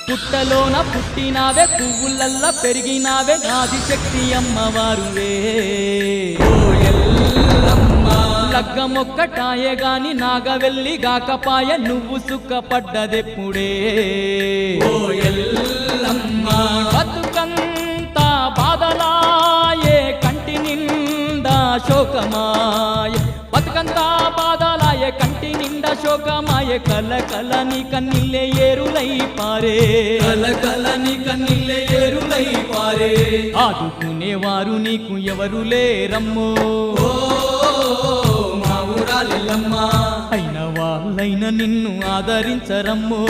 పుట్టలోన పుట్టినావే పువ్వులల్ల పెరిగినావే ఆదిశక్తి అమ్మవారువే లగ్గమొక్కటాయే గాని నాగవెల్లి గాకపాయ నువ్వు సుఖపడ్డదెప్పుడే బతుకంతా బాధలాయే కంటి నిండా శోకమాయ బతుకంతా బాధలాయే కంటి నిండా శోకమాయే కల కల నీ కన్నీళ్ళే ఏరులై పారే కల కల నీ కన్నీళ్ళే ఏరులై పారే ఆదుకునేవారు నీకు ఎవరు లేరమ్మో మా ఊరాలెల్లమ్మ అయిన వాళ్ళైన నిన్ను ఆదరించరమ్మో